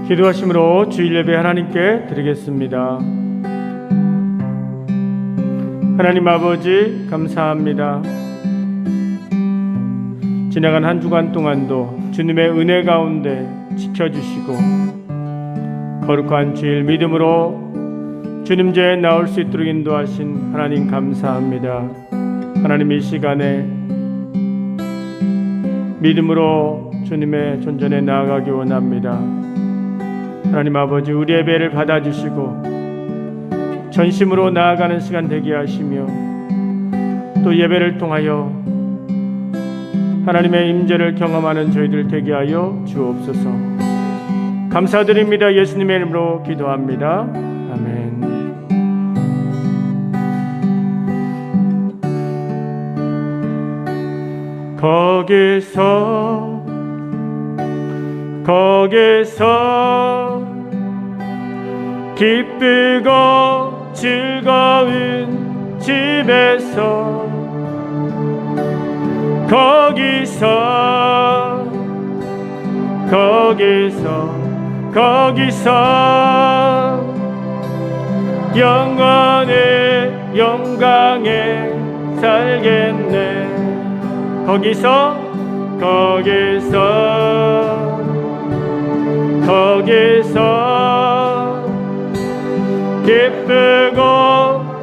기도하심으로 주일 예배 하나님께 드리겠습니다. 하나님 아버지 감사합니다. 지나간 한 주간 동안도 주님의 은혜 가운데 지켜주시고 거룩한 주일 믿음으로 주님 제에 나올 수 있도록 인도하신 하나님 감사합니다. 하나님 이 시간에 믿음으로 주님의 존전에 나아가기 원합니다. 하나님 아버지 우리 예배를 받아주시고 전심으로 나아가는 시간 되게 하시며 또 예배를 통하여 하나님의 임재를 경험하는 저희들 되게 하여 주옵소서. 감사드립니다. 예수님의 이름으로 기도합니다. 아멘. 거기서 기쁘고 즐거운 집에서 거기서 영원의 영광에 살겠네. 거기서 기쁘고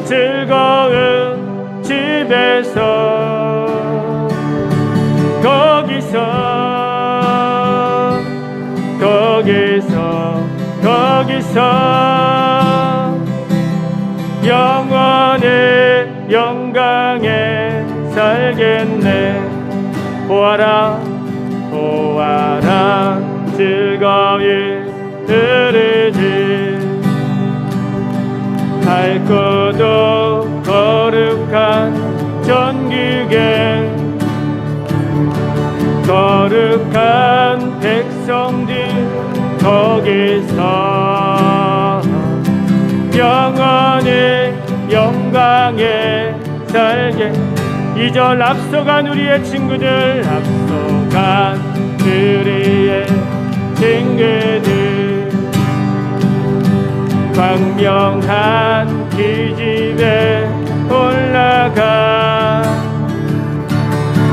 즐거운 집에서 거기서 영원의 영광에 살겠네. 보아라 즐거이 흐르지 밝고도 거룩한 전기계 거룩한 백성들 거기서 영원의 영광에 살게. 2절 앞서간 우리의 친구들 앞서간 우리의 친구들 광명한 기집에 올라가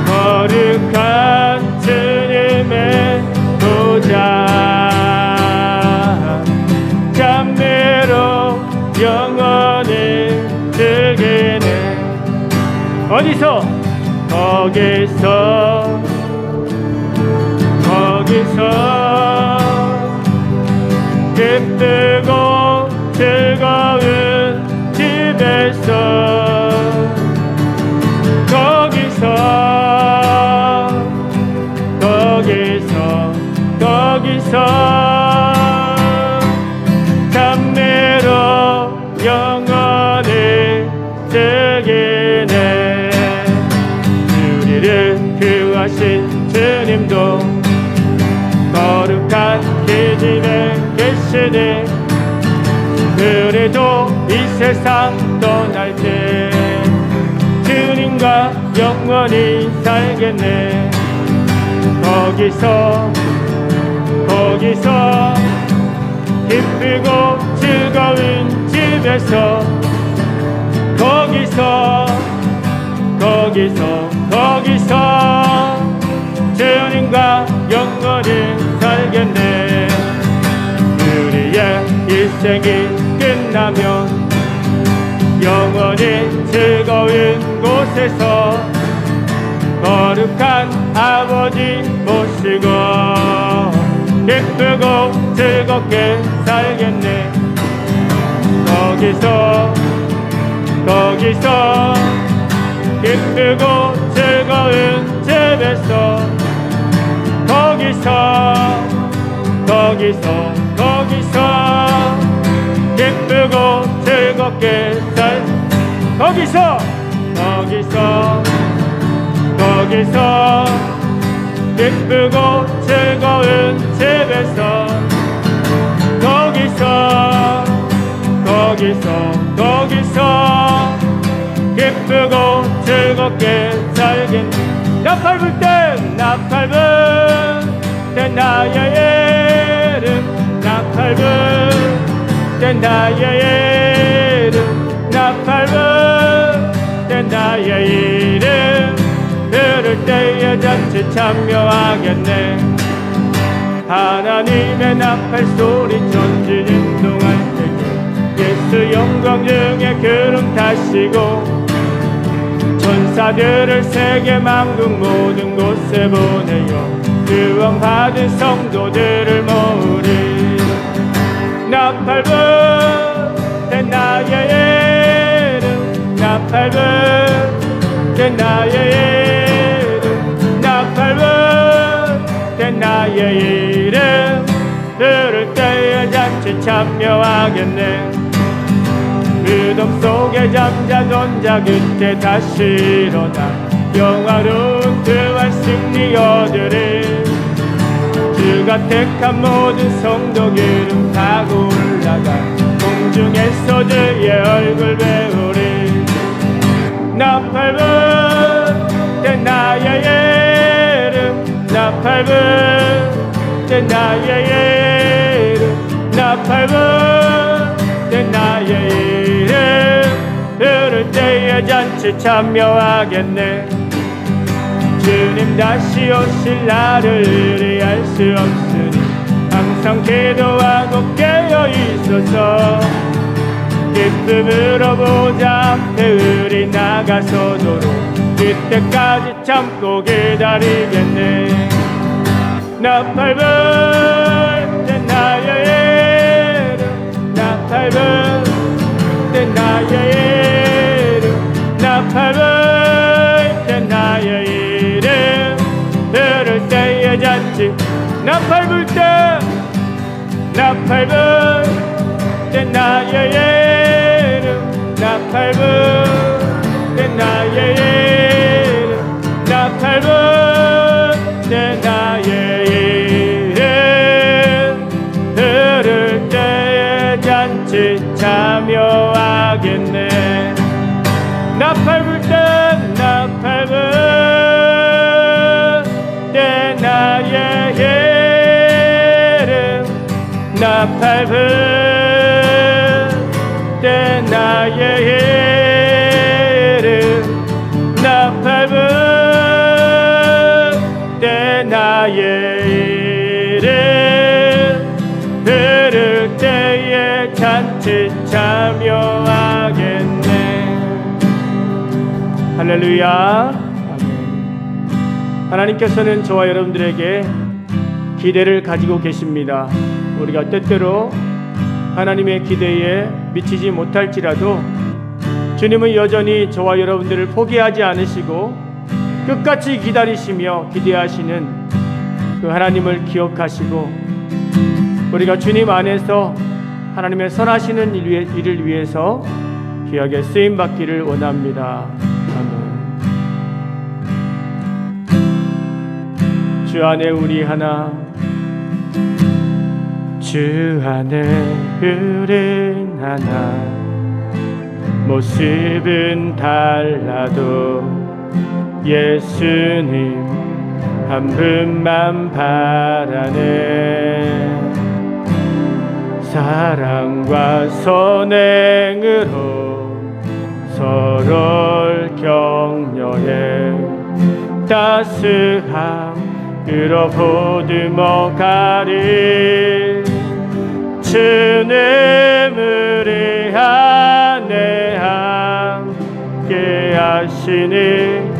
거룩한 주님의 도장 감매로 영원히 즐기네. 어디서? 거기서 기쁘고 즐거운 집에서 거기서 감매로 영원히 즐기네. 우리를 구하신 주님도 거룩한 기집에 계시니 우리도 이 세상 떠날 때 주님과 영원히 살겠네. 거기서 기쁘고 즐거운 집에서 거기서 주님과 영원히 살겠네. 우리의 일생이 끝나면 영원히 즐거운 곳에서 거룩한 아버지 모시고 기쁘고 즐겁게 살겠네. 거기서 기쁘고 즐거운 집에서 거기서 기쁘고 즐겁게 거기서 기쁘고 즐거운 집에서 거기서 기쁘고 즐겁게 살겠네. 나팔 불 때 나의 이름 나팔부 된 나의 이름 나팔부 된 나의 이름 들을 때에 잔치 참여하겠네. 하나님의 나팔 소리 전진 인동할 때에 예수 영광 중에 구름 타시고 천사들을 세계 만국 모든 곳에 보내요. 구원 받은 성도들을 모으리. 나팔부 된 나의 이름 나팔부 된 나의 이름 나팔부 된 나의 이름 들을 때에 잔치 참여하겠네. 무덤 속에 잠자던 자 그때 다시 일어나 영화로운 부활 승리 얻으리. 주가 택한 모든 성도 기름 타고 올라가 공중에서 주의 얼굴 배우리. 나팔부 된 나의 이름 나팔부 된 나의 이름 나팔부 된 나의 이름 들을 때에 잔치 참여하겠네. 주님 다시 오실 날을 의뢰할 수 없으니 항상 기도하고 깨어 있어서 기쁨으로 보좌 앞에 우리 나가서도록 그때까지 참고 기다리겠네. 나팔부 된 나의 이름 나팔부 된 나의 이름 나팔부 된 나의 이름 들을 때에 잔치 나팔 불 때 나팔부 된 나의 이름 나팔부 된 나의 이름 나팔부 된 나의 이름 들을 때에 잔치 참여하겠네. 나팔 불 때 나팔부 된 나의 이름 나팔부 된 나의 이름 나팔부 된 나의 이름 들을 때에 잔치 참여하겠네. 할렐루야. 하나님께서는 저와 여러분들에게 기대를 가지고 계십니다. 우리가 때때로 하나님의 기대에 미치지 못할지라도 주님은 여전히 저와 여러분들을 포기하지 않으시고 끝까지 기다리시며 기대하시는 그 하나님을 기억하시고 우리가 주님 안에서 하나님의 선하시는 일을 위해서 귀하게 쓰임받기를 원합니다. 아멘. 주 안에 우리 하나 주 안에 우린 하나 모습은 달라도 예수님 한 분만 바라네. 사랑과 선행으로 서로를 격려해 따스함으로 보듬어 가리. 주님 우리 안에 함께 하시니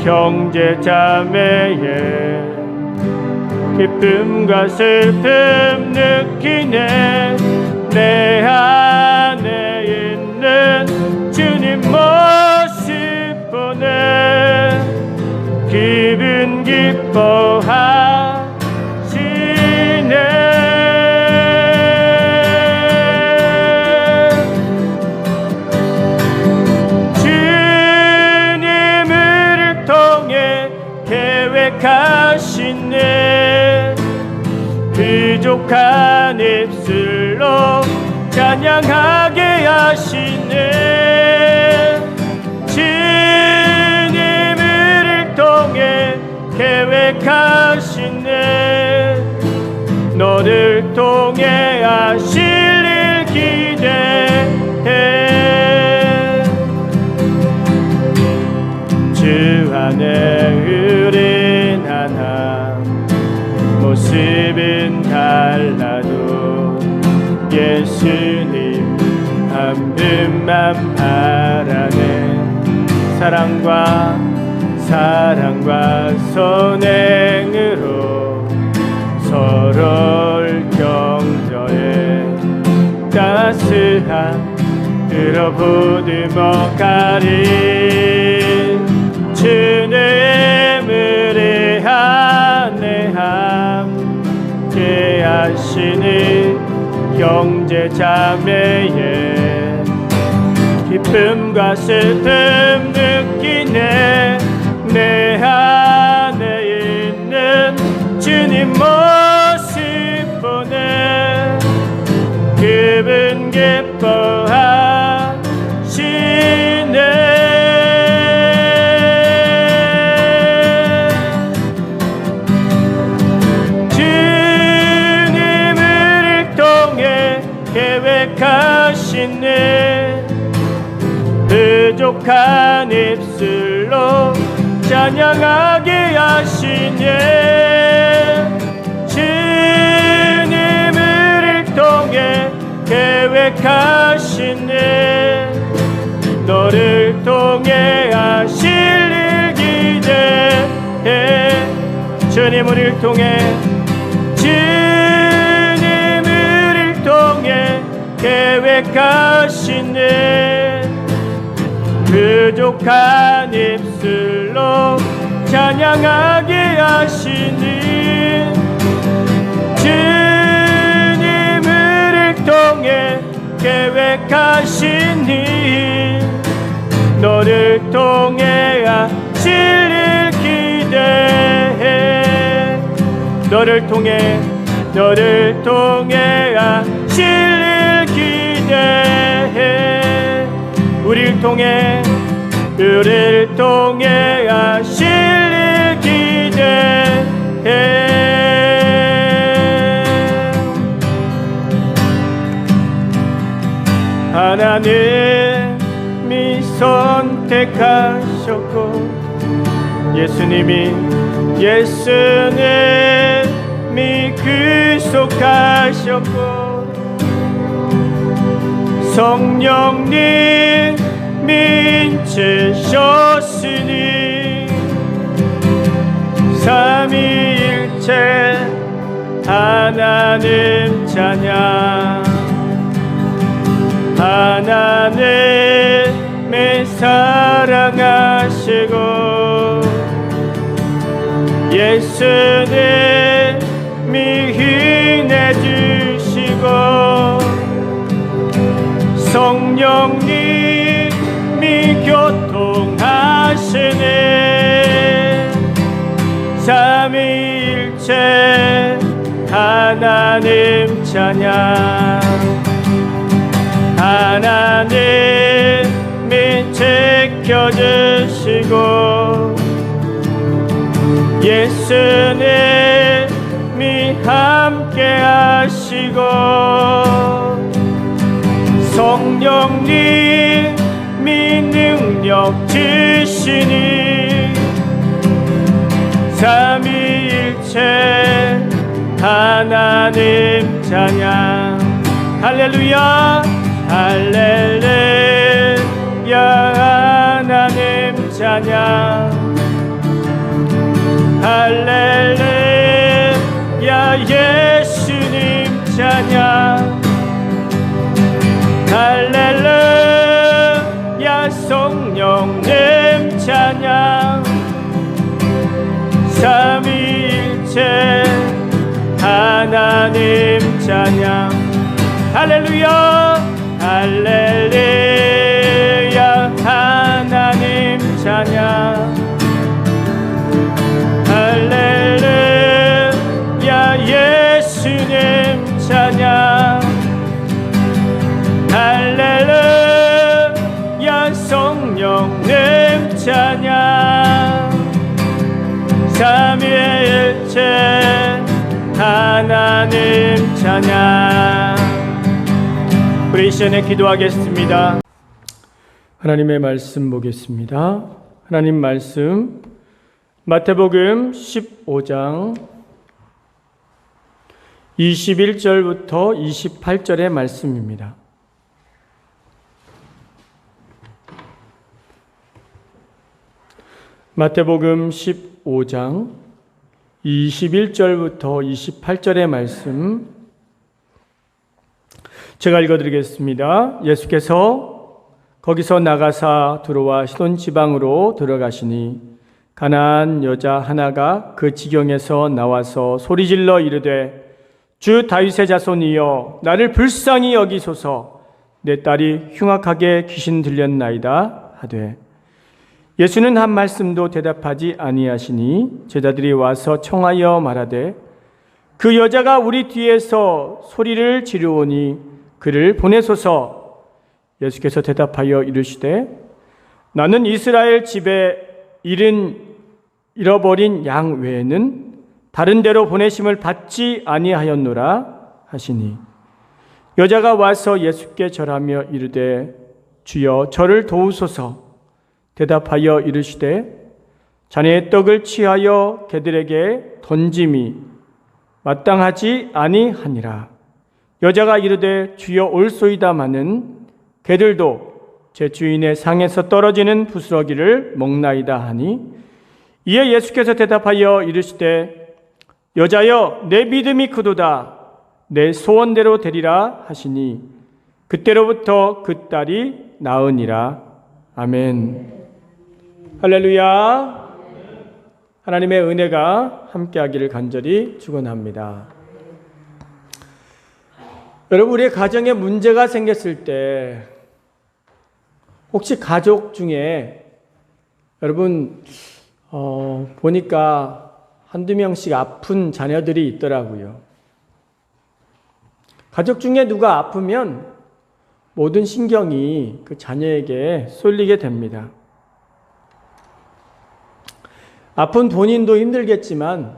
형제 자매의 기쁨과 슬픔 느끼네. 내 안에 있는 주님 모습 보내 기분 기뻐하시네. 주님을 통해 계획하시네. 부족한 입술로 찬양하게 하시네. 주님을 통해 계획하시네. 너 너를 통해 하실 일 기대해. 주 안에 흐린 하나 모습은 달라도 예수님 한 분만 바라네. 사랑과 선행으로 서로를 격려해. 따스한 으로 보듬어 가리. 주님을 안에 함께 하시는 형제 자매의 기쁨과 슬픔 느끼네. 내 안에 있는 주님 모습 보네. 그분 기뻐하시네. 주님을 통해 계획하시네. 부족한 입술로 찬양하게 하시네. 주님을 통해 계획하시네. 너를 통해 하실 일 기대해. 주님을 통해 계획하시네. 부족한 입술로 찬양하게 하시니. 주님을 통해 계획하시니. 너를 통해 하실 일 기대해. 너를 통해 하실 일 기대해. 우리를 통해 하실 일 기대해. 하나님이 선택하셨고 예수님이 구속하셨고 성령님 인치셨으니 삼위일체 하나님 찬양. 하나님의 사랑하시고 예수님이 인해 주시고 성령님이 교통하시네. 삼위일체 하나님 찬양. 하나님이 지켜주시고 예수님이 함께 하시고 성령님이 능력 주시니 삼위일체 하나님 찬양. 할렐루야 할렐루야 하나님 찬양. 할렐루야 예수님 찬양. 할렐루야 성령님 찬양. 삼위일체 하나님 찬양. 할렐루야 할렐루야 하나님 찬양. 할렐루야 예수님 찬양. 할렐루야 성령님 찬양. 삼위일체 하나님 하나님 찬양. 우리 이 시간에 기도하겠습니다. 하나님의 말씀 보겠습니다. 하나님 말씀 마태복음 15장 21절부터 28절의 말씀입니다. 마태복음 15장 21절부터 28절의 말씀 제가 읽어드리겠습니다. 예수께서 거기서 나가사 들어와 시돈 지방으로 들어가시니 가나안 여자 하나가 그 지경에서 나와서 소리질러 이르되 주 다윗의 자손이여 나를 불쌍히 여기소서 내 딸이 흉악하게 귀신 들렸나이다 하되 예수는 한 말씀도 대답하지 아니하시니 제자들이 와서 청하여 말하되 그 여자가 우리 뒤에서 소리를 지르오니 그를 보내소서. 예수께서 대답하여 이르시되 나는 이스라엘 집에 잃어버린 양 외에는 다른 데로 보내심을 받지 아니하였노라 하시니 여자가 와서 예수께 절하며 이르되 주여 저를 도우소서. 대답하여 이르시되 자네의 떡을 취하여 개들에게 던짐이 마땅하지 아니하니라. 여자가 이르되 주여 올소이다마는 개들도 제 주인의 상에서 떨어지는 부스러기를 먹나이다 하니 이에 예수께서 대답하여 이르시되 여자여 내 믿음이 크도다 내 소원대로 되리라 하시니 그때로부터 그 딸이 나으니라. 아멘. 할렐루야. 하나님의 은혜가 함께하기를 간절히 축원합니다. 여러분, 우리의 가정에 문제가 생겼을 때 혹시 가족 중에 여러분 보니까 한두 명씩 아픈 자녀들이 있더라고요. 가족 중에 누가 아프면 모든 신경이 그 자녀에게 쏠리게 됩니다. 아픈 본인도 힘들겠지만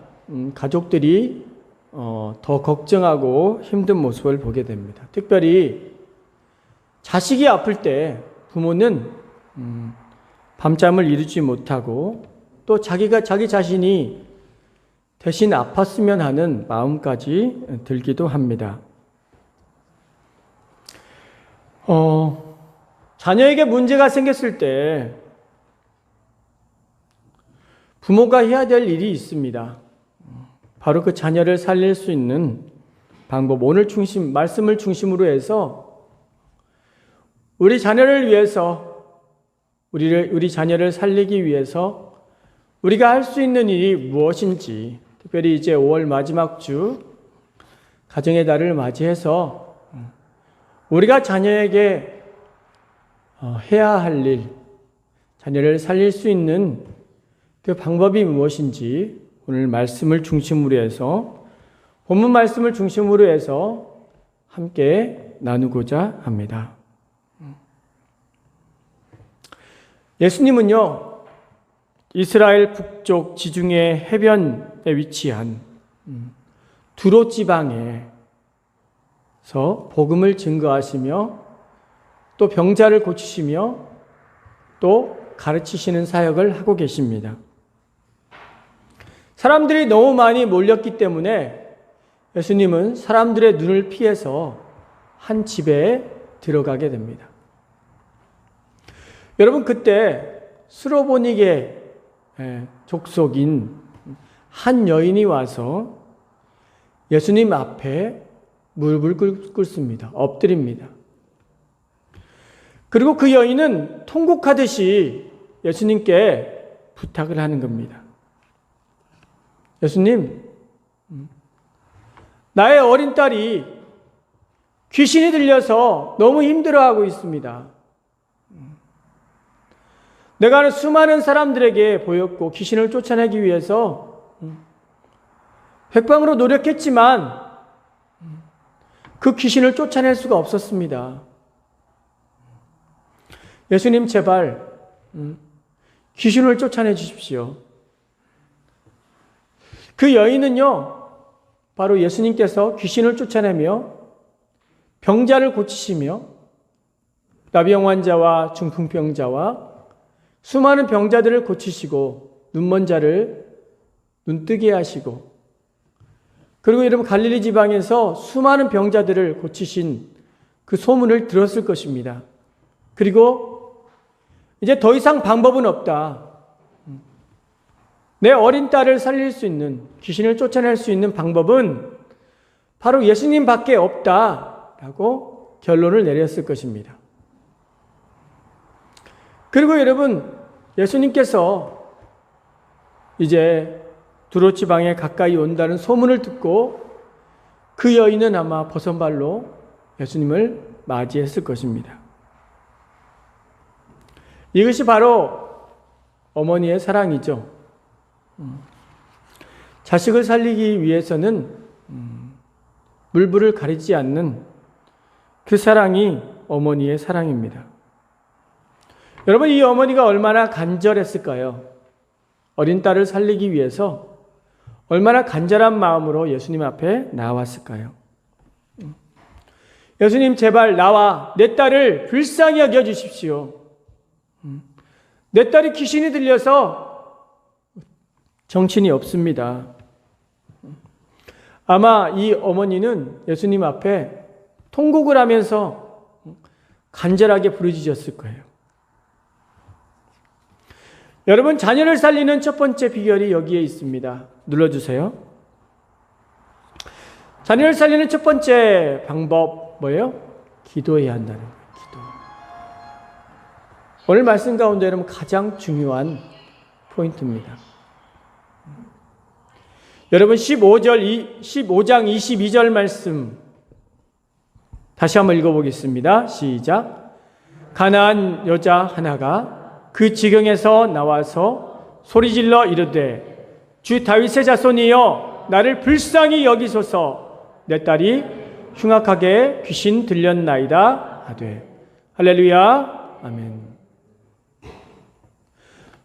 가족들이 더 걱정하고 힘든 모습을 보게 됩니다. 특별히 자식이 아플 때 부모는 밤잠을 이루지 못하고 또 자기 자신이 대신 아팠으면 하는 마음까지 들기도 합니다. 자녀에게 문제가 생겼을 때 부모가 해야 될 일이 있습니다. 바로 그 자녀를 살릴 수 있는 방법, 오늘 말씀을 중심으로 해서 우리 자녀를 위해서, 우리 자녀를 살리기 위해서 우리가 할 수 있는 일이 무엇인지, 특별히 이제 5월 마지막 주 가정의 달을 맞이해서 우리가 자녀에게 해야 할 일, 자녀를 살릴 수 있는 그 방법이 무엇인지 오늘 말씀을 중심으로 해서, 본문 말씀을 중심으로 해서 함께 나누고자 합니다. 예수님은요, 이스라엘 북쪽 지중해 해변에 위치한 두로 지방에서 복음을 증거하시며 또 병자를 고치시며 또 가르치시는 사역을 하고 계십니다. 사람들이 너무 많이 몰렸기 때문에 예수님은 사람들의 눈을 피해서 한 집에 들어가게 됩니다. 여러분, 그때 스로보니게 족속인 한 여인이 와서 예수님 앞에 무릎을 꿇습니다. 엎드립니다. 그리고 그 여인은 통곡하듯이 예수님께 부탁을 하는 겁니다. 예수님, 나의 어린 딸이 귀신이 들려서 너무 힘들어하고 있습니다. 내가 수많은 사람들에게 보였고 귀신을 쫓아내기 위해서 백방으로 노력했지만 그 귀신을 쫓아낼 수가 없었습니다. 예수님, 제발 귀신을 쫓아내 주십시오. 그 여인은요, 바로 예수님께서 귀신을 쫓아내며 병자를 고치시며 나병 환자와 중풍병자와 수많은 병자들을 고치시고 눈먼 자를 눈뜨게 하시고, 그리고 여러분 갈릴리 지방에서 수많은 병자들을 고치신 그 소문을 들었을 것입니다. 그리고 이제 더 이상 방법은 없다. 내 어린 딸을 살릴 수 있는, 귀신을 쫓아낼 수 있는 방법은 바로 예수님밖에 없다라고 결론을 내렸을 것입니다. 그리고 여러분, 예수님께서 이제 두로 지방에 가까이 온다는 소문을 듣고 그 여인은 아마 버선발로 예수님을 맞이했을 것입니다. 이것이 바로 어머니의 사랑이죠. 자식을 살리기 위해서는 물불을 가리지 않는 그 사랑이 어머니의 사랑입니다. 여러분, 이 어머니가 얼마나 간절했을까요? 어린 딸을 살리기 위해서 얼마나 간절한 마음으로 예수님 앞에 나왔을까요? 예수님, 제발 나와 내 딸을 불쌍히 여겨주십시오. 내 딸이 귀신이 들려서 정신이 없습니다. 아마 이 어머니는 예수님 앞에 통곡을 하면서 간절하게 부르짖었을 거예요. 여러분, 자녀를 살리는 첫 번째 비결이 여기에 있습니다. 눌러주세요. 자녀를 살리는 첫 번째 방법 뭐예요? 기도해야 한다는 거예요. 기도. 오늘 말씀 가운데 여러분 가장 중요한 포인트입니다. 여러분 15장 22절 말씀 다시 한번 읽어보겠습니다. 시작. 가나안 여자 하나가 그 지경에서 나와서 소리질러 이르되 주 다윗의 자손이여 나를 불쌍히 여기소서 내 딸이 흉악하게 귀신 들렸나이다 하되. 할렐루야. 아멘.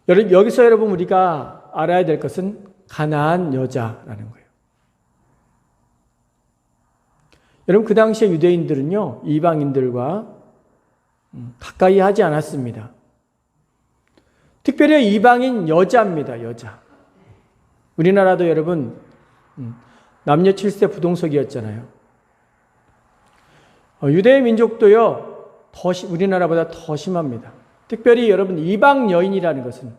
여기서 여러분 우리가 알아야 될 것은 가나안 여자라는 거예요. 여러분 그 당시에 유대인들은요 이방인들과 가까이 하지 않았습니다. 특별히 이방인 여자입니다. 여자. 우리나라도 여러분 남녀 7세 부동석이었잖아요. 유대 민족도요 우리나라보다 더 심합니다. 특별히 여러분 이방 여인이라는 것은,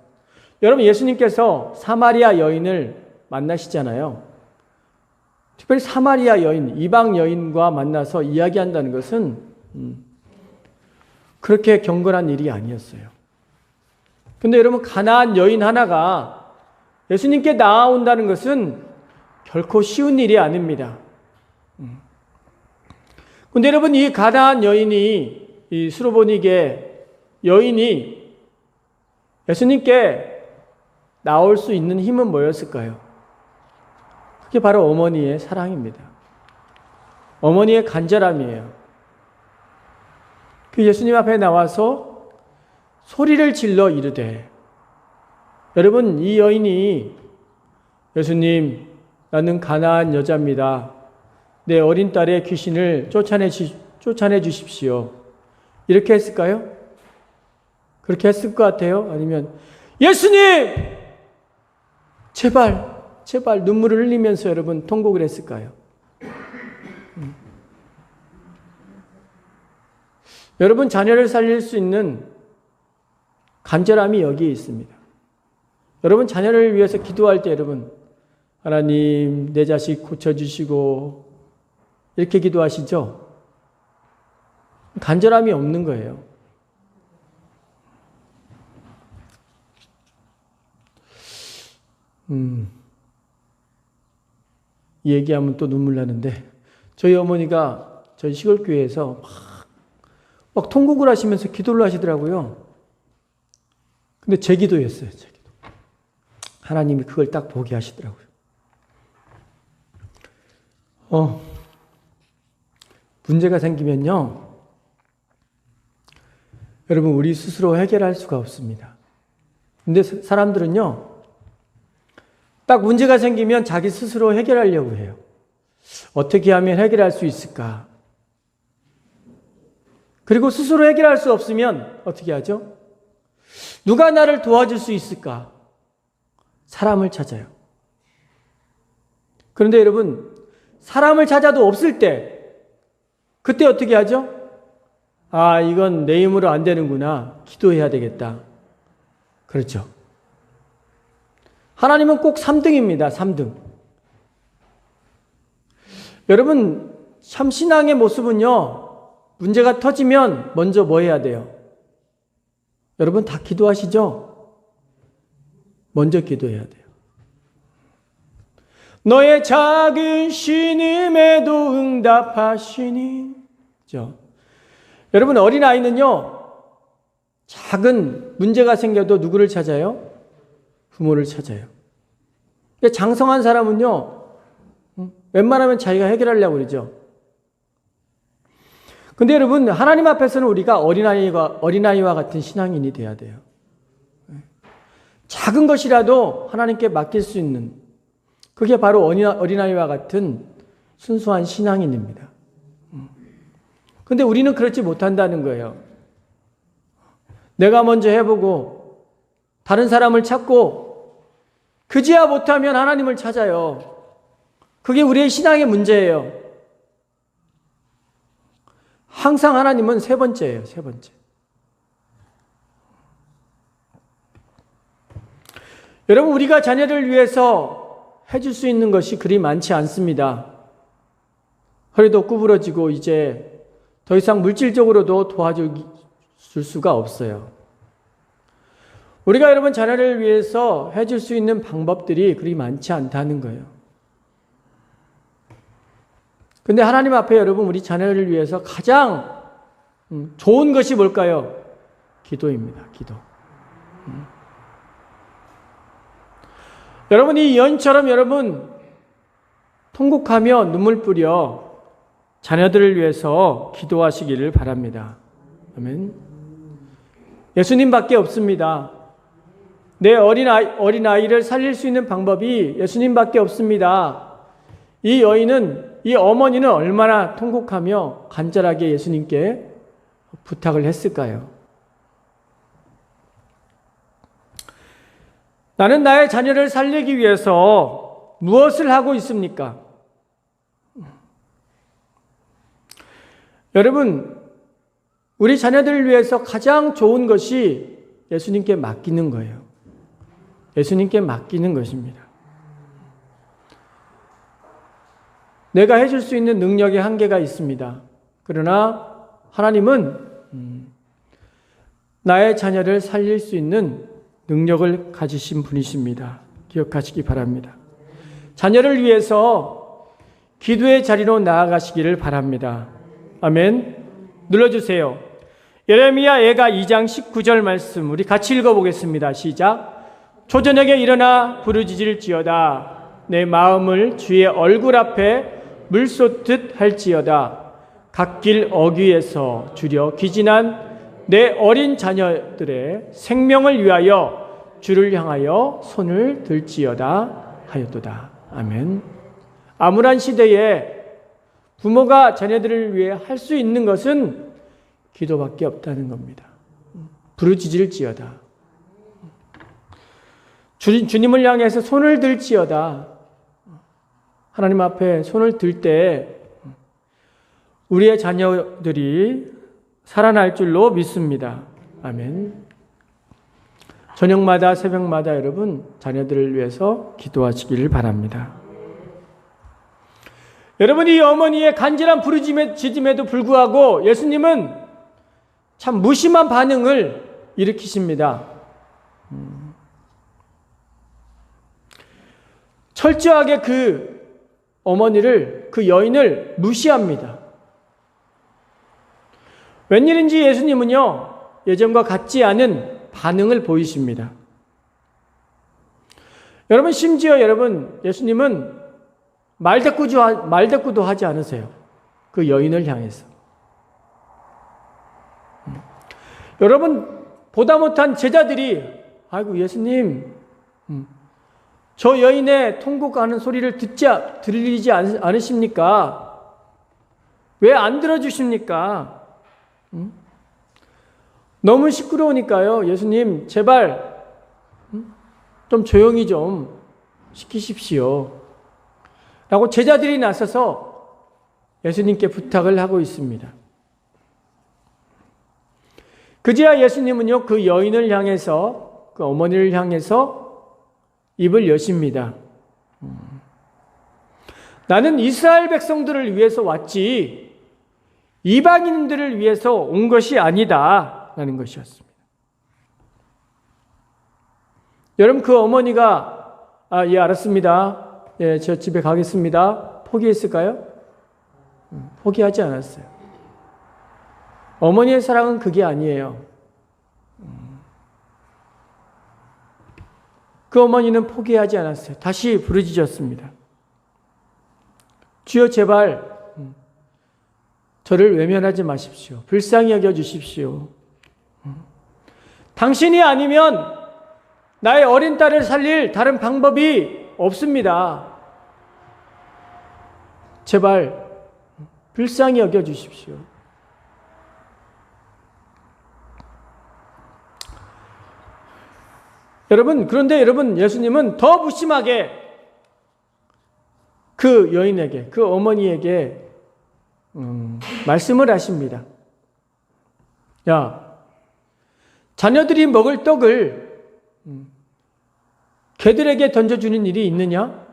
여러분 예수님께서 사마리아 여인을 만나시잖아요. 특별히 사마리아 여인, 이방 여인과 만나서 이야기한다는 것은 그렇게 경건한 일이 아니었어요. 근데 여러분 가나안 여인 하나가 예수님께 나아온다는 것은 결코 쉬운 일이 아닙니다. 근데 여러분 이 가나안 여인이, 이 수로보니게 여인이 예수님께 나올 수 있는 힘은 뭐였을까요? 그게 바로 어머니의 사랑입니다. 어머니의 간절함이에요. 그 예수님 앞에 나와서 소리를 질러 이르되, 여러분 이 여인이 예수님 나는 가나안 여자입니다. 내 어린 딸의 귀신을 쫓아내 주십시오. 이렇게 했을까요? 그렇게 했을 것 같아요? 아니면 예수님! 제발 눈물을 흘리면서 여러분 통곡을 했을까요? 여러분 자녀를 살릴 수 있는 간절함이 여기에 있습니다. 여러분 자녀를 위해서 기도할 때 여러분 하나님 내 자식 고쳐주시고 이렇게 기도하시죠? 간절함이 없는 거예요. 이 얘기하면 또 눈물 나는데, 저희 어머니가 저희 시골교회에서 막 통곡을 하시면서 기도를 하시더라고요. 근데 제 기도였어요. 제 기도. 하나님이 그걸 딱 보게 하시더라고요. 문제가 생기면요, 여러분 우리 스스로 해결할 수가 없습니다. 근데 사람들은요, 딱 문제가 생기면 자기 스스로 해결하려고 해요. 어떻게 하면 해결할 수 있을까? 그리고 스스로 해결할 수 없으면 어떻게 하죠? 누가 나를 도와줄 수 있을까? 사람을 찾아요. 그런데 여러분, 사람을 찾아도 없을 때, 그때 어떻게 하죠? 아, 이건 내 힘으로 안 되는구나. 기도해야 되겠다. 그렇죠. 하나님은 꼭 3등입니다. 3등. 여러분, 참 신앙의 모습은요, 문제가 터지면 먼저 뭐 해야 돼요? 여러분 다 기도하시죠? 먼저 기도해야 돼요. 너의 작은 신음에도 응답하시니. 그렇죠? 여러분, 어린아이는요, 작은 문제가 생겨도 누구를 찾아요? 부모를 찾아요. 근데 장성한 사람은요, 웬만하면 자기가 해결하려고 그러죠. 근데 여러분, 하나님 앞에서는 우리가 어린아이와 같은 신앙인이 돼야 돼요. 작은 것이라도 하나님께 맡길 수 있는, 그게 바로 어린아이와 같은 순수한 신앙인입니다. 근데 우리는 그렇지 못한다는 거예요. 내가 먼저 해보고 다른 사람을 찾고 그지야 못하면 하나님을 찾아요. 그게 우리의 신앙의 문제예요. 항상 하나님은 세 번째예요. 세 번째. 여러분, 우리가 자녀를 위해서 해줄 수 있는 것이 그리 많지 않습니다. 허리도 구부러지고 이제 더 이상 물질적으로도 도와줄 수가 없어요. 우리가 여러분 자녀를 위해서 해줄 수 있는 방법들이 그리 많지 않다는 거예요. 근데 하나님 앞에 여러분 우리 자녀를 위해서 가장 좋은 것이 뭘까요? 기도입니다. 기도. 여러분, 이 연처럼 여러분 통곡하며 눈물 뿌려 자녀들을 위해서 기도하시기를 바랍니다. 아멘. 예수님밖에 없습니다. 내 어린아이를 살릴 수 있는 방법이 예수님밖에 없습니다. 이 어머니는 얼마나 통곡하며 간절하게 예수님께 부탁을 했을까요? 나는 나의 자녀를 살리기 위해서 무엇을 하고 있습니까? 여러분, 우리 자녀들을 위해서 가장 좋은 것이 예수님께 맡기는 거예요. 예수님께 맡기는 것입니다. 내가 해줄 수 있는 능력의 한계가 있습니다. 그러나 하나님은 나의 자녀를 살릴 수 있는 능력을 가지신 분이십니다. 기억하시기 바랍니다. 자녀를 위해서 기도의 자리로 나아가시기를 바랍니다. 아멘. 눌러주세요. 예레미야 예가 2장 19절 말씀 우리 같이 읽어보겠습니다. 시작. 초저녁에 일어나 부르짖을지어다. 내 마음을 주의 얼굴 앞에 물 쏟듯 할지어다. 갓길 어귀에서 주려 기진한 내 어린 자녀들의 생명을 위하여 주를 향하여 손을 들지어다 하였도다. 아멘. 암울한 시대에 부모가 자녀들을 위해 할 수 있는 것은 기도밖에 없다는 겁니다. 부르짖을지어다. 주님을 향해서 손을 들지어다. 하나님 앞에 손을 들 때 우리의 자녀들이 살아날 줄로 믿습니다. 아멘. 저녁마다 새벽마다 여러분 자녀들을 위해서 기도하시기를 바랍니다. 여러분, 이 어머니의 간절한 부르짖음에도 불구하고 예수님은 참 무심한 반응을 일으키십니다. 철저하게 그 어머니를, 그 여인을 무시합니다. 웬일인지 예수님은요, 예전과 같지 않은 반응을 보이십니다. 여러분, 심지어 예수님은 말대꾸도 하지 않으세요. 그 여인을 향해서. 여러분, 보다 못한 제자들이, 아이고, 예수님, 저 여인의 통곡하는 소리를 들리지 않으십니까? 왜 안 들어주십니까? 너무 시끄러우니까요. 예수님, 제발 좀 조용히 좀 시키십시오. 라고 제자들이 나서서 예수님께 부탁을 하고 있습니다. 그제야 예수님은요, 그 여인을 향해서, 그 어머니를 향해서 입을 여십니다. 나는 이스라엘 백성들을 위해서 왔지 이방인들을 위해서 온 것이 아니다 라는 것이었습니다. 여러분, 그 어머니가 예, 알았습니다. 예, 저 집에 가겠습니다. 포기했을까요? 포기하지 않았어요. 어머니의 사랑은 그게 아니에요. 그 어머니는 포기하지 않았어요. 다시 부르짖었습니다. 주여, 제발 저를 외면하지 마십시오. 불쌍히 여겨주십시오. 당신이 아니면 나의 어린 딸을 살릴 다른 방법이 없습니다. 제발 불쌍히 여겨주십시오. 그런데 여러분, 예수님은 더 무심하게 그 여인에게, 그 어머니에게 말씀을 하십니다. 야, 자녀들이 먹을 떡을 개들에게 던져주는 일이 있느냐?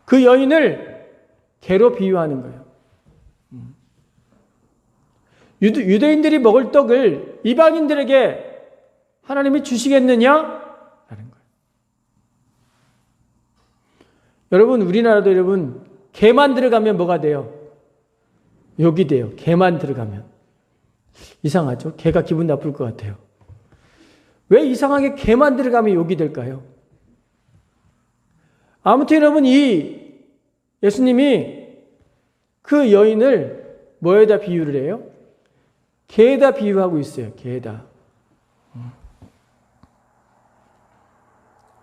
그 여인을 개로 비유하는 거예요. 유대인들이 먹을 떡을 이방인들에게 하나님이 주시겠느냐? 라는 거예요. 여러분, 우리나라도 여러분, 개만 들어가면 뭐가 돼요? 욕이 돼요. 개만 들어가면. 이상하죠? 개가 기분 나쁠 것 같아요. 왜 이상하게 개만 들어가면 욕이 될까요? 아무튼 여러분, 이 예수님이 그 여인을 뭐에다 비유를 해요? 개에다 비유하고 있어요. 개에다.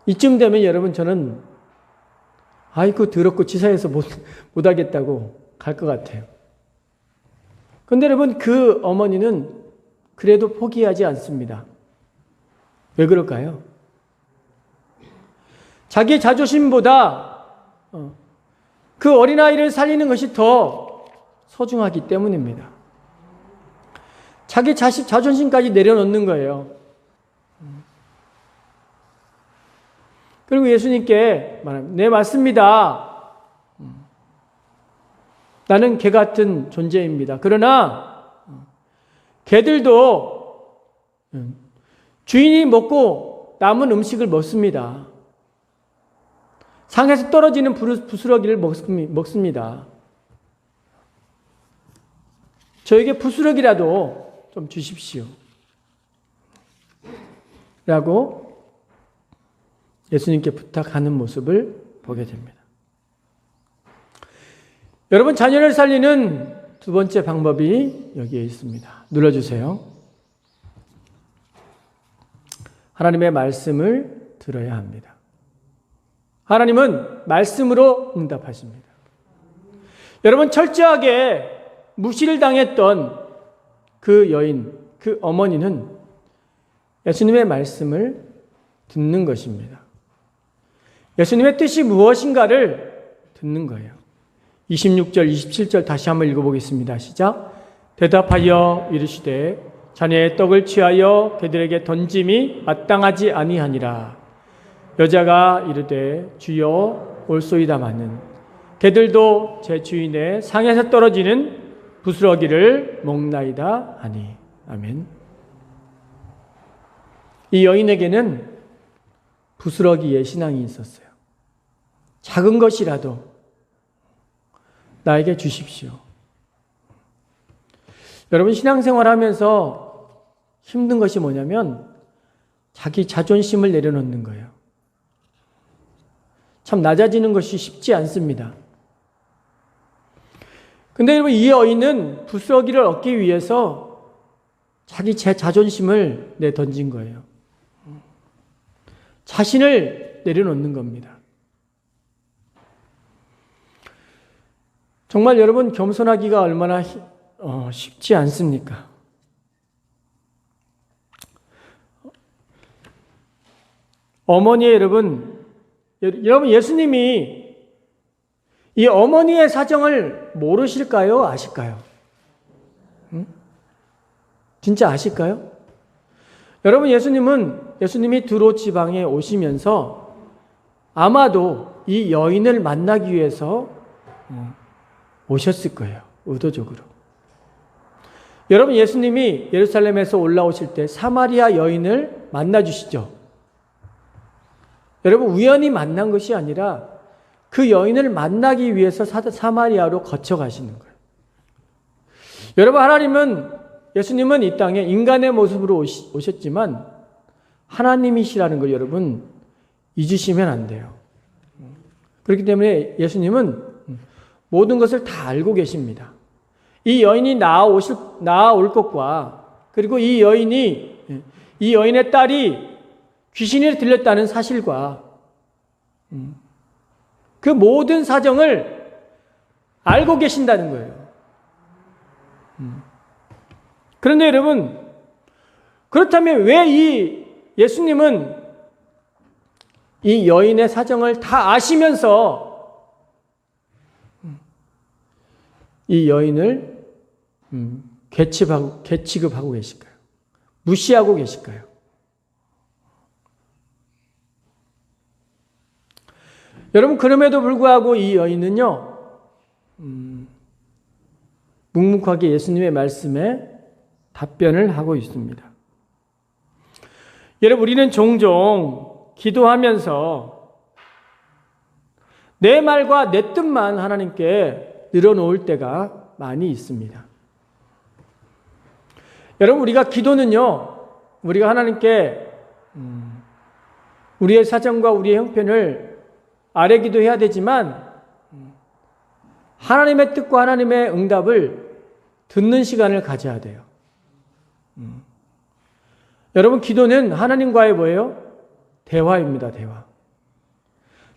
이쯤 되면 여러분, 저는 아이고 더럽고 치사해서 못하겠다고 갈 것 같아요. 그런데 여러분, 그 어머니는 그래도 포기하지 않습니다. 왜 그럴까요? 자기 자존심보다 그 어린아이를 살리는 것이 더 소중하기 때문입니다. 자기 자존심까지 내려놓는 거예요. 그리고 예수님께 말합니다. 네, 맞습니다. 나는 개 같은 존재입니다. 그러나 개들도 주인이 먹고 남은 음식을 먹습니다. 상에서 떨어지는 부스러기를 먹습니다. 저에게 부스러기라도 좀 주십시오. 라고 예수님께 부탁하는 모습을 보게 됩니다. 여러분, 자녀를 살리는 두 번째 방법이 여기에 있습니다. 눌러주세요. 하나님의 말씀을 들어야 합니다. 하나님은 말씀으로 응답하십니다. 여러분, 철저하게 무시를 당했던 그 여인, 그 어머니는 예수님의 말씀을 듣는 것입니다. 예수님의 뜻이 무엇인가를 듣는 거예요. 26절, 27절 다시 한번 읽어보겠습니다. 시작. 대답하여 이르시되 자네의 떡을 취하여 개들에게 던짐이 마땅하지 아니하니라. 여자가 이르되 주여 올소이다마는 개들도 제 주인의 상에서 떨어지는 부스러기를 먹나이다 하니. 아멘. 이 여인에게는 부스러기의 신앙이 있었어요. 작은 것이라도 나에게 주십시오. 여러분, 신앙생활 하면서 힘든 것이 뭐냐면 자기 자존심을 내려놓는 거예요. 참 낮아지는 것이 쉽지 않습니다. 근데 여러분, 이 여인은 부스러기를 얻기 위해서 자기 자존심을 내던진 거예요. 자신을 내려놓는 겁니다. 정말 여러분 겸손하기가 얼마나 쉽지 않습니까? 어머니의 여러분 예수님이 이 어머니의 사정을 모르실까요? 아실까요? 응? 진짜 아실까요? 여러분 예수님이 두로 지방에 오시면서 아마도 이 여인을 만나기 위해서 오셨을 거예요. 의도적으로. 여러분 예수님이 예루살렘에서 올라오실 때 사마리아 여인을 만나 주시죠. 여러분 우연히 만난 것이 아니라 그 여인을 만나기 위해서 사마리아로 거쳐 가시는 거예요. 여러분 예수님은 이 땅에 인간의 모습으로 오셨지만 하나님이시라는 걸 여러분 잊으시면 안 돼요. 그렇기 때문에 예수님은 모든 것을 다 알고 계십니다. 이 여인이 나아올 것과 그리고 이 여인의 딸이 귀신이 들렸다는 사실과 그 모든 사정을 알고 계신다는 거예요. 그런데 여러분, 그렇다면 왜 이 예수님은 이 여인의 사정을 다 아시면서 이 여인을 괴취급하고 계실까요? 무시하고 계실까요? 여러분 그럼에도 불구하고 이 여인은요 묵묵하게 예수님의 말씀에 답변을 하고 있습니다. 여러분 우리는 종종 기도하면서 내 말과 내 뜻만 하나님께 늘어놓을 때가 많이 있습니다. 여러분 우리가 기도는요 우리가 하나님께 우리의 사정과 우리의 형편을 아뢰 기도해야 되지만 하나님의 뜻과 하나님의 응답을 듣는 시간을 가져야 돼요. 여러분 기도는 하나님과의 뭐예요? 대화입니다. 대화.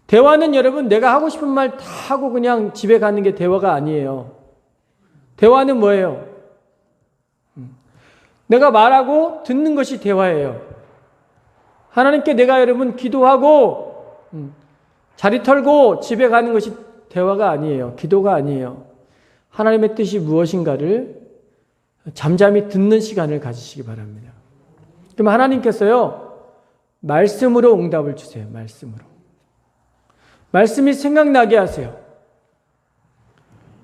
대화는 여러분 내가 하고 싶은 말 다 하고 그냥 집에 가는 게 대화가 아니에요. 대화는 뭐예요? 내가 말하고 듣는 것이 대화예요. 하나님께 내가 여러분 기도하고 자리 털고 집에 가는 것이 대화가 아니에요. 기도가 아니에요. 하나님의 뜻이 무엇인가를 잠잠히 듣는 시간을 가지시기 바랍니다. 그럼 하나님께서요 말씀으로 응답을 주세요. 말씀으로. 말씀이 생각나게 하세요.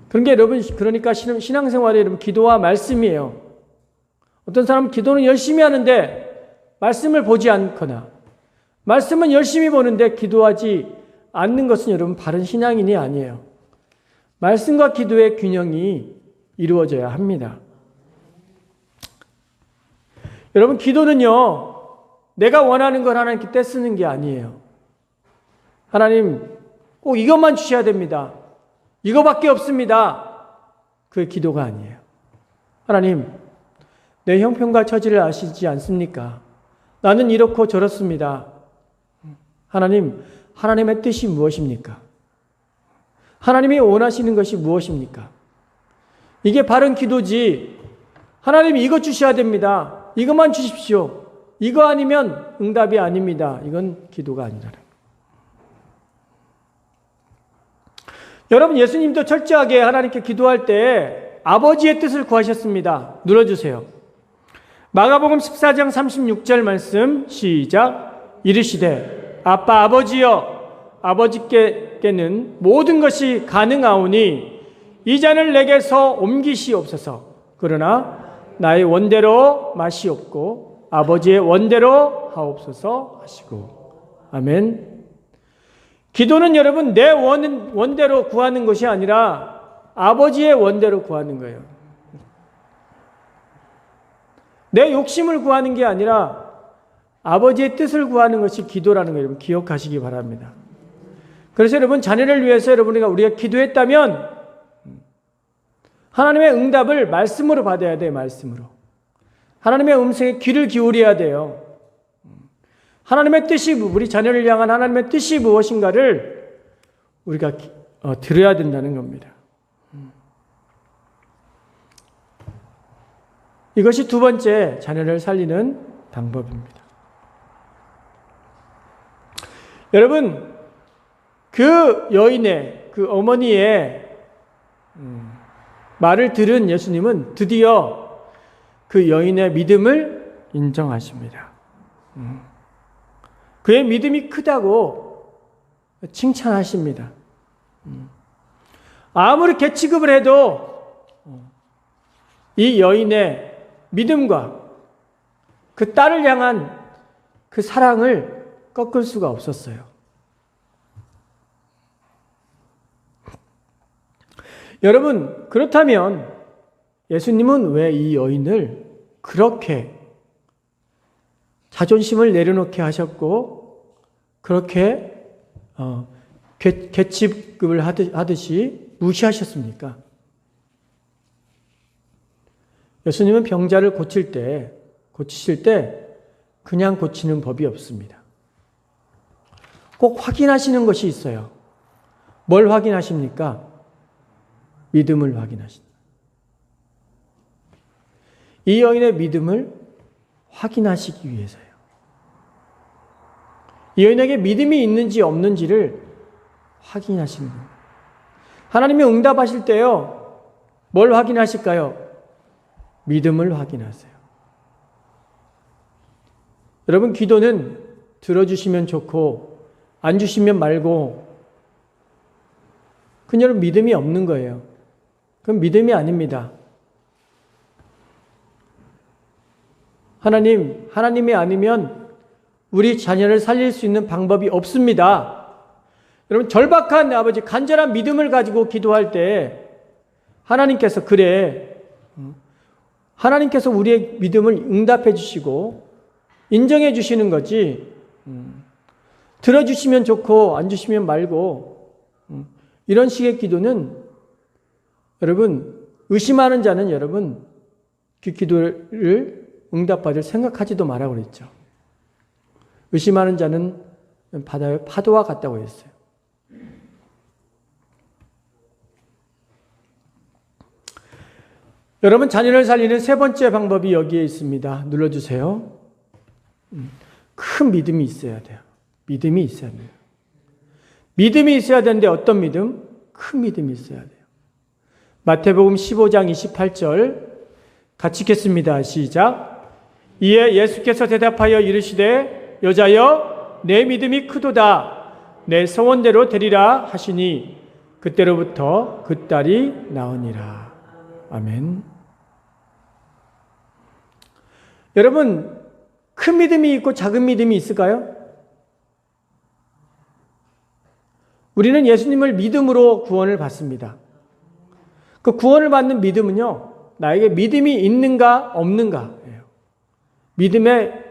그런 게 여러분 그러니까 신앙생활에 여러분 기도와 말씀이에요. 어떤 사람은 기도는 열심히 하는데 말씀을 보지 않거나 말씀은 열심히 보는데 기도하지 않는 것은 여러분 바른 신앙인이 아니에요. 말씀과 기도의 균형이 이루어져야 합니다. 여러분 기도는요 내가 원하는 걸 하나님께 떼쓰는 게 아니에요. 하나님 꼭 이것만 주셔야 됩니다. 이거밖에 없습니다. 그게 기도가 아니에요. 하나님 내 형편과 처지를 아시지 않습니까? 나는 이렇고 저렇습니다. 하나님 하나님의 뜻이 무엇입니까? 하나님이 원하시는 것이 무엇입니까? 이게 바른 기도지. 하나님 이거 주셔야 됩니다. 이것만 주십시오. 이거 아니면 응답이 아닙니다. 이건 기도가 아니라. 여러분 예수님도 철저하게 하나님께 기도할 때 아버지의 뜻을 구하셨습니다. 눌러주세요. 마가복음 14장 36절 말씀 시작. 이르시되 아빠 아버지여 아버지께는 모든 것이 가능하오니 이 잔을 내게서 옮기시옵소서. 그러나 나의 원대로 마시옵고 아버지의 원대로 하옵소서 하시고. 아멘. 기도는 여러분 내 원대로 구하는 것이 아니라 아버지의 원대로 구하는 거예요. 내 욕심을 구하는 게 아니라 아버지의 뜻을 구하는 것이 기도라는 거 여러분 기억하시기 바랍니다. 그래서 여러분 자녀를 위해서 우리가 기도했다면 하나님의 응답을 말씀으로 받아야 돼요. 말씀으로. 하나님의 음성에 귀를 기울여야 돼요. 하나님의 뜻이, 우리 자녀를 향한 하나님의 뜻이 무엇인가를 우리가 들어야 된다는 겁니다. 이것이 두 번째 자녀를 살리는 방법입니다. 여러분, 그 여인의, 그 어머니의 말을 들은 예수님은 드디어 그 여인의 믿음을 인정하십니다. 그의 믿음이 크다고 칭찬하십니다. 아무리 개취급을 해도 이 여인의 믿음과 그 딸을 향한 그 사랑을 꺾을 수가 없었어요. 여러분, 그렇다면 예수님은 왜 이 여인을 그렇게 자존심을 내려놓게 하셨고 그렇게 개취급을 하듯이 무시하셨습니까? 예수님은 병자를 고치실 때 그냥 고치는 법이 없습니다. 꼭 확인하시는 것이 있어요. 뭘 확인하십니까? 믿음을 확인하신다. 이 여인의 믿음을 확인하시기 위해서요. 이 여인에게 믿음이 있는지 없는지를 확인하시는 겁니다. 하나님이 응답하실 때요, 뭘 확인하실까요? 믿음을 확인하세요. 여러분, 기도는 들어주시면 좋고 안 주시면 말고, 그건 여러분 믿음이 없는 거예요. 그건 믿음이 아닙니다. 하나님이 아니면 우리 자녀를 살릴 수 있는 방법이 없습니다. 여러분, 절박한 아버지, 간절한 믿음을 가지고 기도할 때 하나님께서 하나님께서 우리의 믿음을 응답해 주시고 인정해 주시는 거지, 들어주시면 좋고 안 주시면 말고, 이런 식의 기도는 여러분, 의심하는 자는 여러분 그 기도를 응답받을 생각하지도 말라고 그랬죠. 의심하는 자는 바다의 파도와 같다고 했어요. 여러분, 자녀를 살리는 세 번째 방법이 여기에 있습니다. 눌러주세요. 큰 믿음이 있어야 돼요. 믿음이 있어야 돼요. 믿음이 있어야 되는데 어떤 믿음? 큰 믿음이 있어야 돼요. 마태복음 15장 28절 같이 읽겠습니다. 시작. 이에 예수께서 대답하여 이르시되 여자여 내 믿음이 크도다. 내 소원대로 되리라 하시니 그때로부터 그 딸이 나으니라. 아멘. 여러분, 큰 믿음이 있고 작은 믿음이 있을까요? 우리는 예수님을 믿음으로 구원을 받습니다. 그 구원을 받는 믿음은요, 나에게 믿음이 있는가 없는가예요. 믿음의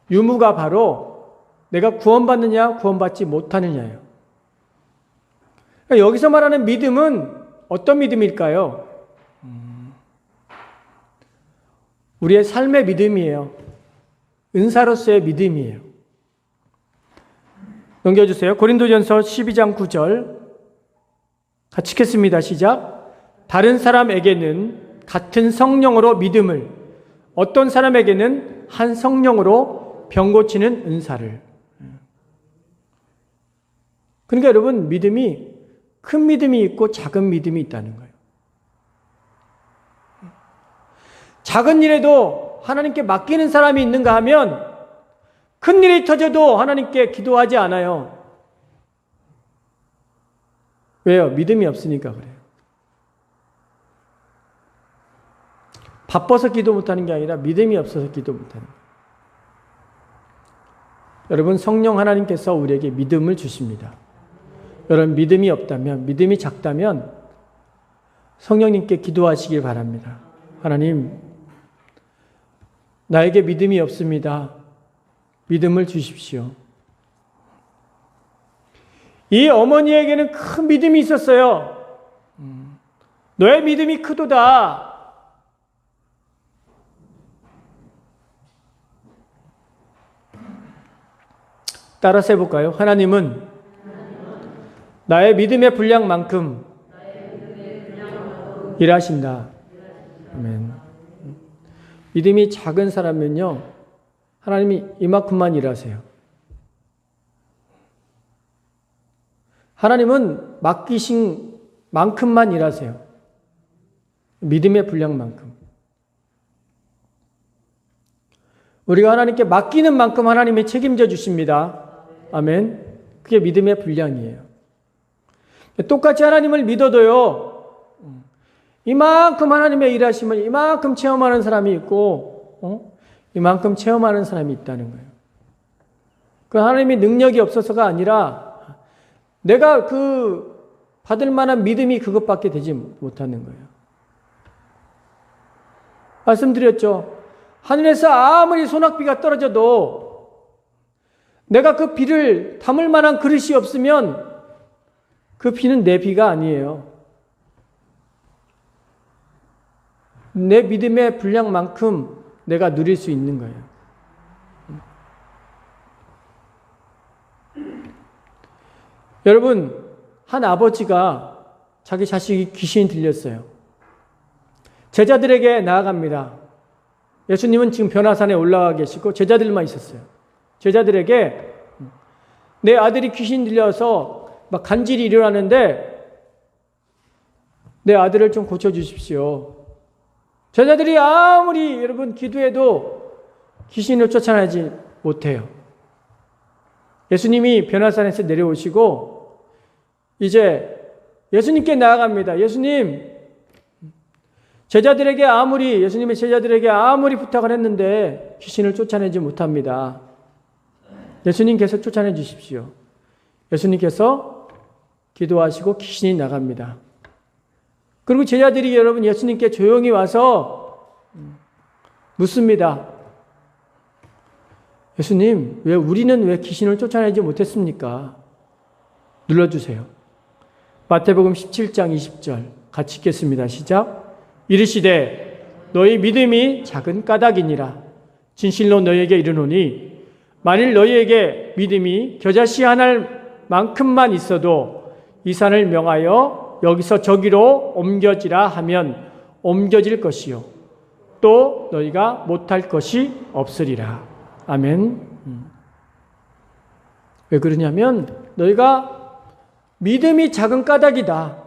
유무가 바로 내가 구원받느냐 구원받지 못하느냐예요. 그러니까 여기서 말하는 믿음은 어떤 믿음일까요? 우리의 삶의 믿음이에요. 은사로서의 믿음이에요. 넘겨주세요. 고린도전서 12장 9절 같이 읽겠습니다. 시작. 다른 사람에게는 같은 성령으로 믿음을, 어떤 사람에게는 한 성령으로 병 고치는 은사를. 그러니까 여러분, 믿음이 큰 믿음이 있고 작은 믿음이 있다는 거예요. 작은 일에도 하나님께 맡기는 사람이 있는가 하면 큰 일이 터져도 하나님께 기도하지 않아요. 왜요? 믿음이 없으니까 그래요. 바빠서 기도 못하는 게 아니라 믿음이 없어서 기도 못하는 거예요. 여러분, 성령 하나님께서 우리에게 믿음을 주십니다. 여러분, 믿음이 없다면, 믿음이 작다면 성령님께 기도하시길 바랍니다. 하나님, 나에게 믿음이 없습니다. 믿음을 주십시오. 이 어머니에게는 큰 믿음이 있었어요. 너의 믿음이 크도다. 따라서 해볼까요? 하나님은 나의 믿음의 분량만큼 일하신다. 아멘. 믿음이 작은 사람은요, 하나님이 이만큼만 일하세요. 하나님은 맡기신 만큼만 일하세요. 믿음의 분량만큼. 우리가 하나님께 맡기는 만큼 하나님이 책임져 주십니다. 아멘. 그게 믿음의 분량이에요. 똑같이 하나님을 믿어도요, 이만큼 하나님의 일하심을 이만큼 체험하는 사람이 있고, 이만큼 체험하는 사람이 있다는 거예요. 그 하나님의 능력이 없어서가 아니라 내가 그 받을 만한 믿음이 그것밖에 되지 못하는 거예요. 말씀드렸죠. 하늘에서 아무리 소낙비가 떨어져도 내가 그 비를 담을 만한 그릇이 없으면 그 비는 내 비가 아니에요. 내 믿음의 분량만큼 내가 누릴 수 있는 거예요. 여러분, 한 아버지가 자기 자식이 귀신이 들렸어요. 제자들에게 나아갑니다. 예수님은 지금 변화산에 올라가 계시고 제자들만 있었어요. 제자들에게 내 아들이 귀신 들려서 막 간질이 일어나는데 내 아들을 좀 고쳐주십시오. 제자들이 아무리 여러분 기도해도 귀신을 쫓아내지 못해요. 예수님이 변화산에서 내려오시고 이제 예수님께 나아갑니다. 예수님, 예수님의 제자들에게 아무리 부탁을 했는데 귀신을 쫓아내지 못합니다. 예수님께서 쫓아내 주십시오. 예수님께서 기도하시고 귀신이 나갑니다. 그리고 제자들이 여러분 예수님께 조용히 와서 묻습니다. 예수님, 우리는 왜 귀신을 쫓아내지 못했습니까? 눌러주세요. 마태복음 17장 20절 같이 읽겠습니다. 시작. 이르시되 너희 믿음이 작은 까닭이니라. 진실로 너희에게 이르노니 만일 너희에게 믿음이 겨자씨 하나를 만큼만 있어도 이 산을 명하여 여기서 저기로 옮겨지라 하면 옮겨질 것이요 또 너희가 못할 것이 없으리라. 아멘. 왜 그러냐면 너희가 믿음이 작은 까닭이다.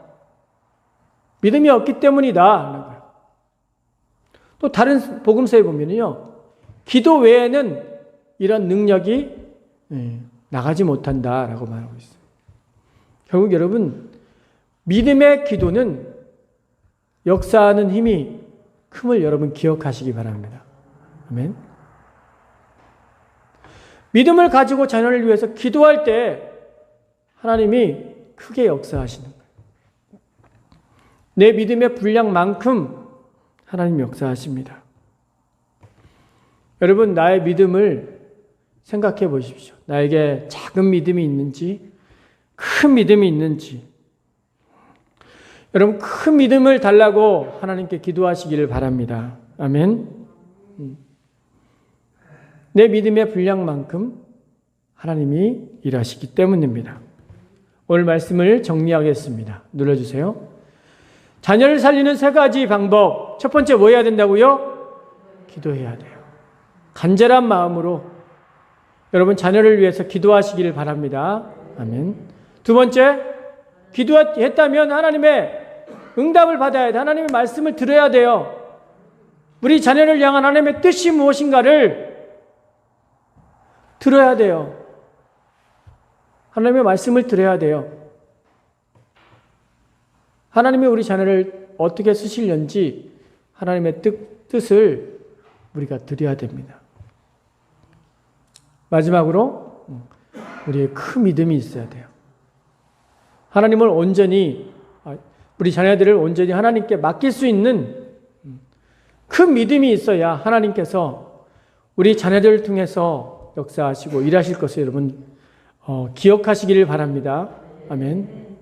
믿음이 없기 때문이다. 또 다른 복음서에 보면요, 기도 외에는 이런 능력이 나가지 못한다라고 말하고 있어요. 결국 여러분, 믿음의 기도는 역사하는 힘이 큼을 여러분 기억하시기 바랍니다. 아멘. 믿음을 가지고 자녀를 위해서 기도할 때 하나님이 크게 역사하시는 거예요. 내 믿음의 분량만큼 하나님 역사하십니다. 여러분, 나의 믿음을 생각해 보십시오. 나에게 작은 믿음이 있는지, 큰 믿음이 있는지. 여러분, 큰 믿음을 달라고 하나님께 기도하시기를 바랍니다. 아멘. 내 믿음의 분량만큼 하나님이 일하시기 때문입니다. 오늘 말씀을 정리하겠습니다. 눌러주세요. 자녀를 살리는 세 가지 방법. 첫 번째 뭐 해야 된다고요? 기도해야 돼요. 간절한 마음으로 여러분 자녀를 위해서 기도하시기를 바랍니다. 아멘. 두 번째, 기도했다면 하나님의 응답을 받아야 돼. 하나님의 말씀을 들어야 돼요. 우리 자녀를 향한 하나님의 뜻이 무엇인가를 들어야 돼요. 하나님의 말씀을 들어야 돼요. 하나님이 우리 자녀를 어떻게 쓰시려는지 하나님의 뜻을 우리가 드려야 됩니다. 마지막으로 우리의 큰 믿음이 있어야 돼요. 하나님을 온전히, 우리 자녀들을 온전히 하나님께 맡길 수 있는 큰 믿음이 있어야 하나님께서 우리 자녀들을 통해서 역사하시고 일하실 것을 여러분 기억하시기를 바랍니다. 아멘.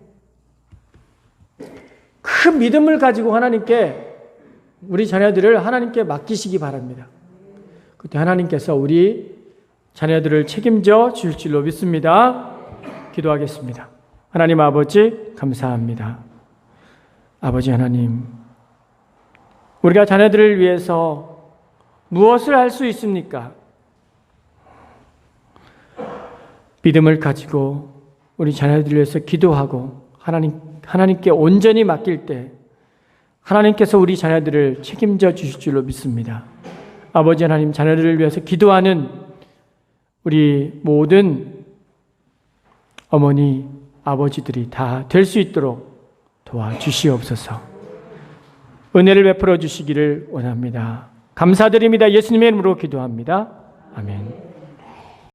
큰 믿음을 가지고 하나님께 우리 자녀들을 하나님께 맡기시기 바랍니다. 그때 하나님께서 우리 자녀들을 책임져 주실 줄로 믿습니다. 기도하겠습니다. 하나님 아버지 감사합니다. 아버지 하나님, 우리가 자녀들을 위해서 무엇을 할 수 있습니까? 믿음을 가지고 우리 자녀들을 위해서 기도하고 하나님께 온전히 맡길 때 하나님께서 우리 자녀들을 책임져 주실 줄로 믿습니다. 아버지 하나님, 자녀들을 위해서 기도하는 우리 모든 어머니, 아버지들이 다 될 수 있도록 도와주시옵소서. 은혜를 베풀어 주시기를 원합니다. 감사드립니다. 예수님의 이름으로 기도합니다. 아멘.